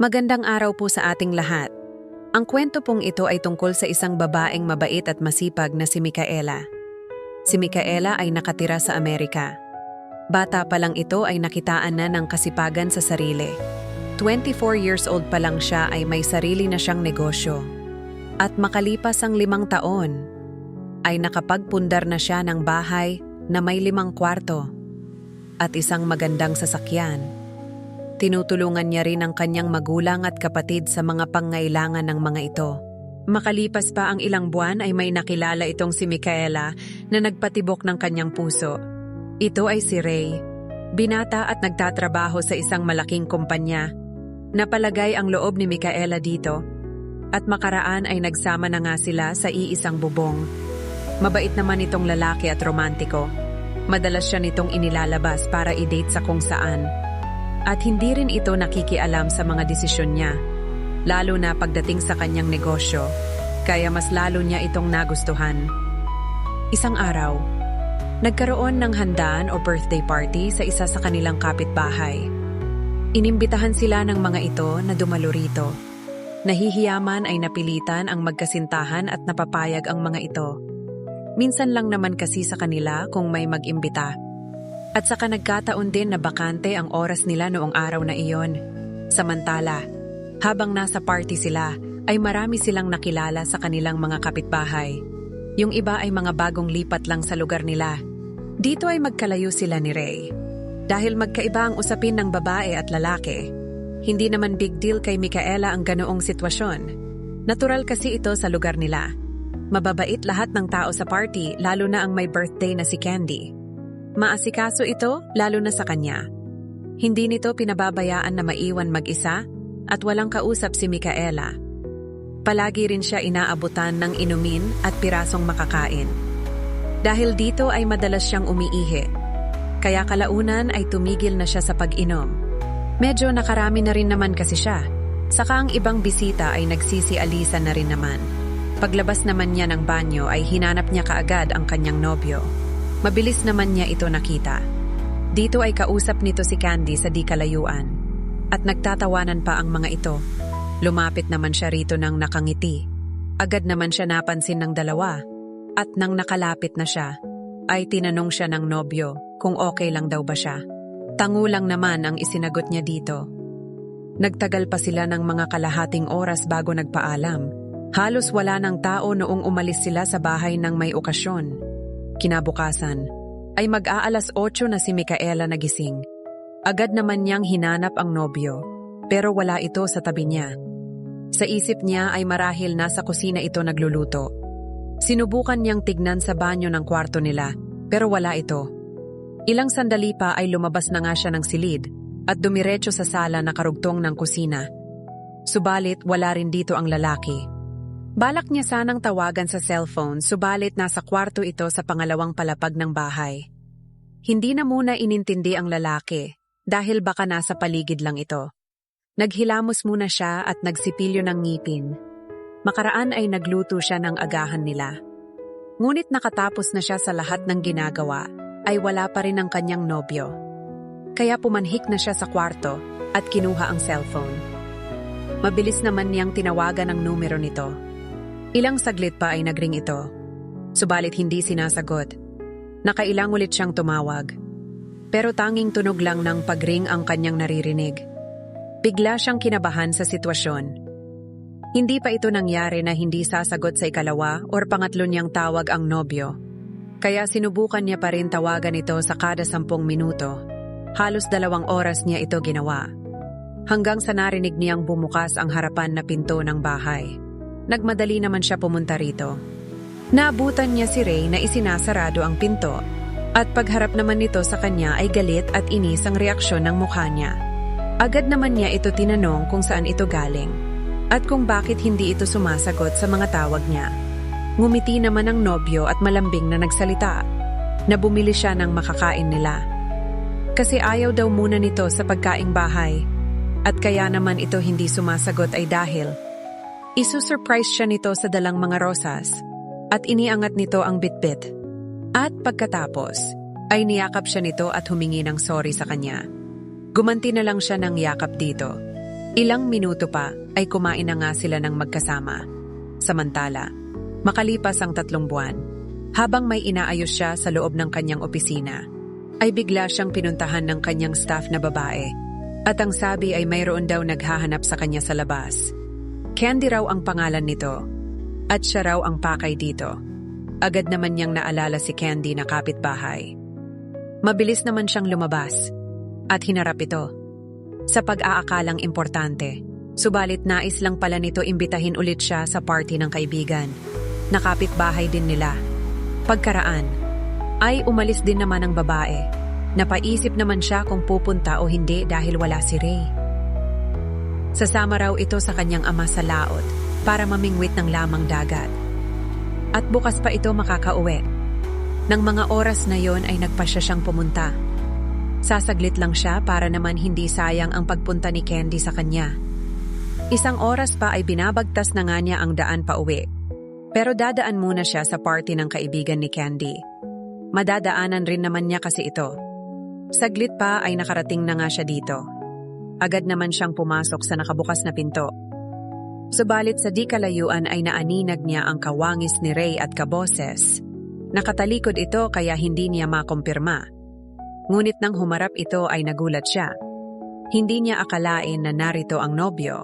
Magandang araw po sa ating lahat. Ang kwento pong ito ay tungkol sa isang babaeng mabait at masipag na si Micaela. Si Micaela ay nakatira sa Amerika. Bata pa lang ito ay nakitaan na ng kasipagan sa sarili. 24 years old pa lang siya ay may sarili na siyang negosyo. At makalipas ang 5 taon, ay nakapagpundar na siya ng bahay na may 5 kwarto at isang magandang sasakyan. Tinutulungan niya rin ang kanyang magulang at kapatid sa mga pangangailangan ng mga ito. Makalipas pa ang ilang buwan ay may nakilala itong si Micaela na nagpatibok ng kanyang puso. Ito ay si Ray. Binata at nagtatrabaho sa isang malaking kumpanya. Napalagay ang loob ni Micaela dito at makaraan ay nagsama na nga sila sa iisang bubong. Mabait naman itong lalaki at romantiko. Madalas siya nitong inilalabas para i-date sa kung saan. At hindi rin ito nakikialam sa mga desisyon niya, lalo na pagdating sa kanyang negosyo, kaya mas lalo niya itong nagustuhan. Isang araw, nagkaroon ng handaan o birthday party sa isa sa kanilang kapitbahay. Inimbitahan sila ng mga ito na dumalo rito. Nahihiyaman ay napilitan ang magkasintahan at napapayag ang mga ito. Minsan lang naman kasi sa kanila kung may mag-imbita. At saka nagkataon din na bakante ang oras nila noong araw na iyon. Samantala, habang nasa party sila, ay marami silang nakilala sa kanilang mga kapitbahay. Yung iba ay mga bagong lipat lang sa lugar nila. Dito ay magkalayo sila ni Ray. Dahil magkaiba ang usapin ng babae at lalaki, hindi naman big deal kay Micaela ang ganoong sitwasyon. Natural kasi ito sa lugar nila. Mababait lahat ng tao sa party, lalo na ang may birthday na si Candy. Maasikaso ito, lalo na sa kanya. Hindi nito pinababayaan na maiwan mag-isa at walang kausap si Micaela. Palagi rin siya inaabutan ng inumin at pirasong makakain. Dahil dito ay madalas siyang umiihi. Kaya kalaunan ay tumigil na siya sa pag-inom. Medyo nakarami na rin naman kasi siya. Saka ang ibang bisita ay nagsisialisan na rin naman. Paglabas naman niya ng banyo ay hinanap niya kaagad ang kanyang nobyo. Mabilis naman niya ito nakita. Dito ay kausap nito si Candy sa di kalayuan. At nagtatawanan pa ang mga ito. Lumapit naman siya rito ng nakangiti. Agad naman siya napansin ng dalawa. At nang nakalapit na siya, ay tinanong siya ng nobyo kung okay lang daw ba siya. Tango lang naman ang isinagot niya dito. Nagtagal pa sila ng mga kalahating oras bago nagpaalam. Halos wala ng tao noong umalis sila sa bahay ng may okasyon. Kinabukasan, ay mag-aalas 8 na si Micaela nagising. Agad naman niyang hinanap ang nobyo, pero wala ito sa tabi niya. Sa isip niya ay marahil nasa kusina ito nagluluto. Sinubukan niyang tignan sa banyo ng kwarto nila, pero wala ito. Ilang sandali pa ay lumabas na nga siya ng silid at dumiretso sa sala na karugtong ng kusina. Subalit wala rin dito ang lalaki. Balak niya sanang tawagan sa cellphone, subalit nasa kwarto ito sa pangalawang palapag ng bahay. Hindi na muna inintindi ang lalaki, dahil baka nasa paligid lang ito. Naghilamos muna siya at nagsipilyo ng ngipin. Makaraan ay nagluto siya ng agahan nila. Ngunit nakatapos na siya sa lahat ng ginagawa, ay wala pa rin ang kanyang nobyo. Kaya pumanhik na siya sa kwarto at kinuha ang cellphone. Mabilis naman niyang tinawagan ang numero nito. Ilang saglit pa ay nagring ito. Subalit hindi sinasagot. Nakailang ulit siyang tumawag. Pero tanging tunog lang ng pagring ang kanyang naririnig. Bigla siyang kinabahan sa sitwasyon. Hindi pa ito nangyari na hindi sasagot sa ikalawa o pangatlo niyang tawag ang nobyo. Kaya sinubukan niya pa rin tawagan ito sa kada 10 minuto. Halos 2 oras niya ito ginawa. Hanggang sa narinig niyang bumukas ang harapan na pinto ng bahay. Nagmadali naman siya pumunta rito. Naabutan niya si Ray na isinasarado ang pinto. At pagharap naman nito sa kanya ay galit at inis ang reaksyon ng mukha niya. Agad naman niya ito tinanong kung saan ito galing. At kung bakit hindi ito sumasagot sa mga tawag niya. Ngumiti naman ang nobyo at malambing na nagsalita. Na bumili siya ng makakain nila. Kasi ayaw daw muna nito sa pagkaing bahay. At kaya naman ito hindi sumasagot ay dahil isusurprise siya nito sa dalang mga rosas at iniangat nito ang bitbit. At pagkatapos, ay niyakap siya nito at humingi ng sorry sa kanya. Gumanti na lang siya ng yakap dito. Ilang minuto pa ay kumain na nga sila ng magkasama. Samantala, makalipas ang 3 buwan, habang may inaayos siya sa loob ng kanyang opisina, ay bigla siyang pinuntahan ng kanyang staff na babae. At ang sabi ay mayroon daw naghahanap sa kanya sa labas. Candy raw ang pangalan nito. At siya raw ang pakay dito. Agad naman niyang naalala si Candy na kapitbahay. Mabilis naman siyang lumabas at hinarap ito. Sa pag-aakalang importante, subalit nais lang pala nito imbitahin ulit siya sa party ng kaibigan. Nakapitbahay din nila. Pagkaraan, ay umalis din naman ang babae. Napaisip naman siya kung pupunta o hindi dahil wala si Ray. Sasama raw ito sa kanyang ama sa laot para mamingwit ng lamang dagat. At bukas pa ito makakauwi. Nang mga oras na yon ay nagpasya siyang pumunta. Sasaglit lang siya para naman hindi sayang ang pagpunta ni Candy sa kanya. 1 oras pa ay binabagtas na nga niya ang daan pa uwi. Pero dadaan muna siya sa party ng kaibigan ni Candy. Madadaanan rin naman niya kasi ito. Saglit pa ay nakarating na nga siya dito. Agad naman siyang pumasok sa nakabukas na pinto. Subalit sa di kalayuan ay naaninag niya ang kawangis ni Ray at kaboses. Nakatalikod ito kaya hindi niya makumpirma. Ngunit nang humarap ito ay nagulat siya. Hindi niya akalain na narito ang nobyo.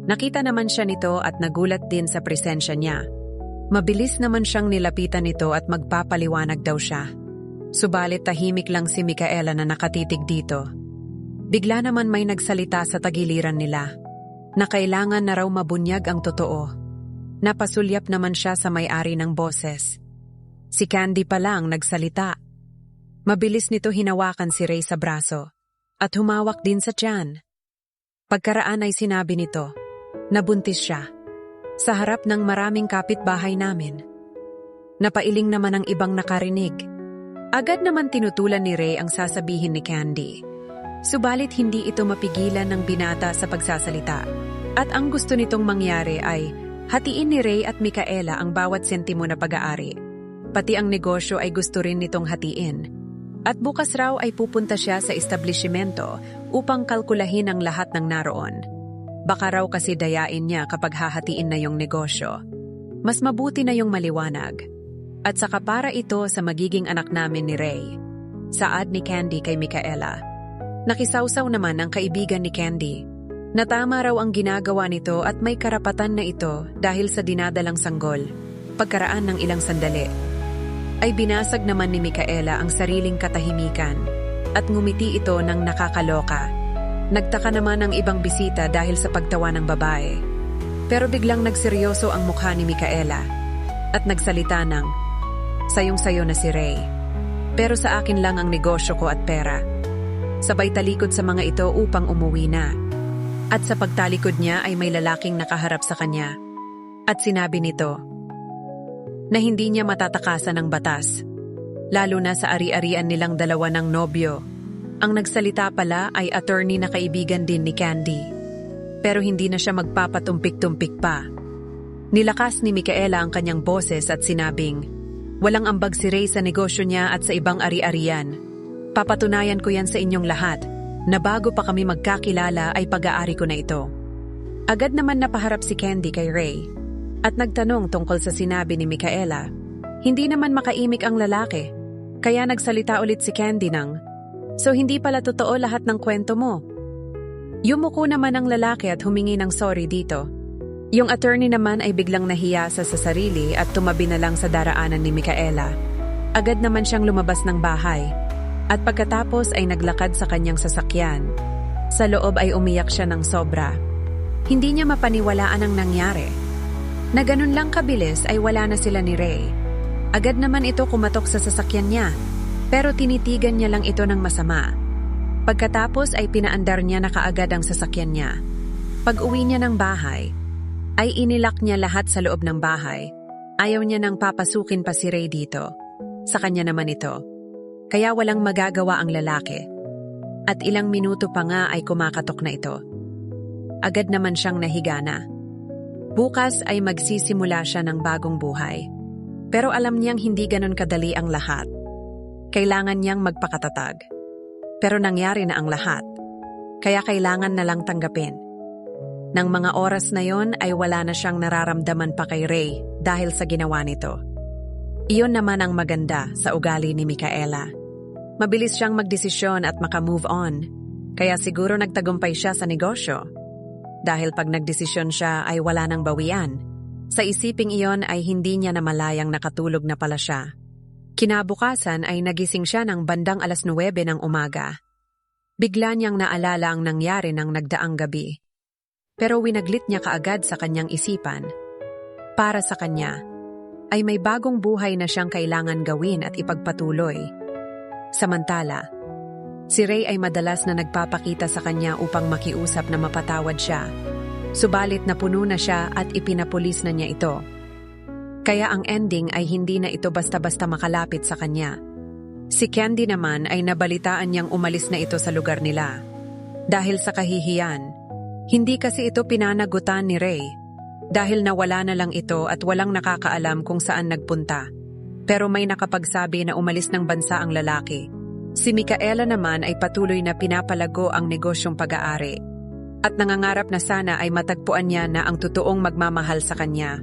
Nakita naman siya nito at nagulat din sa presensya niya. Mabilis naman siyang nilapitan nito at magpapaliwanag daw siya. Subalit tahimik lang si Micaela na nakatitig dito. Bigla naman may nagsalita sa tagiliran nila na kailangan na raw mabunyag ang totoo. Napasulyap naman siya sa may-ari ng boses. Si Candy pa lang nagsalita. Mabilis nito hinawakan si Ray sa braso at humawak din sa tiyan. Pagkaraan ay sinabi nito, nabuntis siya. Sa harap ng maraming kapitbahay namin. Napailing naman ang ibang nakarinig. Agad naman tinutulan ni Ray ang sasabihin ni Candy. Subalit hindi ito mapigilan ng binata sa pagsasalita. At ang gusto nitong mangyari ay hatiin ni Ray at Micaela ang bawat sentimo na pag-aari. Pati ang negosyo ay gusto rin nitong hatiin. At bukas raw ay pupunta siya sa establishmento upang kalkulahin ang lahat ng naroon. Baka raw kasi dayain niya kapag hahatiin na yung negosyo. Mas mabuti na yung maliwanag. At saka para ito sa magiging anak namin ni Ray. Saad ni Candy kay Micaela. Nakisawsaw naman ang kaibigan ni Candy. Natama raw ang ginagawa nito at may karapatan na ito dahil sa dinadalang sanggol. Pagkaraan ng ilang sandali ay binasag naman ni Micaela ang sariling katahimikan at ngumiti ito ng nakakaloka. Nagtaka naman ang ibang bisita dahil sa pagtawa ng babae. Pero biglang nagseryoso ang mukha ni Micaela at nagsalita ng, sayong-sayo na si Ray. Pero sa akin lang ang negosyo ko at pera. Sabay talikod sa mga ito upang umuwi na. At sa pagtalikod niya ay may lalaking nakaharap sa kanya. At sinabi nito, na hindi niya matatakasan ng batas, lalo na sa ari-arian nilang dalawa ng nobyo. Ang nagsalita pala ay attorney na kaibigan din ni Candy. Pero hindi na siya magpapatumpik-tumpik pa. Nilakas ni Micaela ang kanyang boses at sinabing, walang ambag si Ray sa negosyo niya at sa ibang ari-arian. Papatunayan ko yan sa inyong lahat, na bago pa kami magkakilala ay pag-aari ko na ito. Agad naman napaharap si Candy kay Ray. At nagtanong tungkol sa sinabi ni Micaela. Hindi naman makaimik ang lalaki, kaya nagsalita ulit si Candy ng, so hindi pala totoo lahat ng kwento mo. Yumuko naman ang lalaki at humingi ng sorry dito. Yung attorney naman ay biglang nahiyasa sa sarili at tumabi na lang sa daraanan ni Micaela. Agad naman siyang lumabas ng bahay. At pagkatapos ay naglakad sa kanyang sasakyan. Sa loob ay umiyak siya ng sobra. Hindi niya mapaniwalaan ang nangyari. Na ganun lang kabilis ay wala na sila ni Ray. Agad naman ito kumatok sa sasakyan niya, pero tinitigan niya lang ito ng masama. Pagkatapos ay pinaandar niya na kaagad ang sasakyan niya. Pag-uwi niya ng bahay, ay inilak niya lahat sa loob ng bahay. Ayaw niya nang papasukin pa si Ray dito. Sa kanya naman ito. Kaya walang magagawa ang lalaki. At ilang minuto pa nga ay kumakatok na ito. Agad naman siyang nahiga na. Bukas ay magsisimula siya ng bagong buhay. Pero alam niyang hindi ganon kadali ang lahat. Kailangan niyang magpakatatag. Pero nangyari na ang lahat. kaya kailangan na lang tanggapin. Nang mga oras na yon ay wala na siyang nararamdaman pa kay Ray dahil sa ginawa nito. Iyon naman ang maganda sa ugali ni Micaela. Mabilis siyang magdesisyon at makamove on, kaya siguro nagtagumpay siya sa negosyo. Dahil pag nagdesisyon siya ay wala nang bawian. Sa isiping iyon ay hindi niya namalayang nakatulog na pala siya. Kinabukasan ay nagising siya ng bandang 9:00 ng umaga. Bigla niyang naalala ang nangyari ng nagdaang gabi. Pero winaglit niya kaagad sa kanyang isipan. Para sa kanya, ay may bagong buhay na siyang kailangan gawin at ipagpatuloy. Samantala, si Ray ay madalas na nagpapakita sa kanya upang makiusap na mapatawad siya. Subalit napuno na siya at ipinapulis na niya ito. Kaya ang ending ay hindi na ito basta-basta makalapit sa kanya. Si Candy naman ay nabalitaan niyang umalis na ito sa lugar nila. Dahil sa kahihiyan, hindi kasi ito pinanagutan ni Ray. Dahil nawala na lang ito at walang nakakaalam kung saan nagpunta. Pero may nakapagsabi na umalis ng bansa ang lalaki. Si Micaela naman ay patuloy na pinapalago ang negosyong pag-aari. At nangangarap na sana ay matagpuan niya na ang totoong magmamahal sa kanya.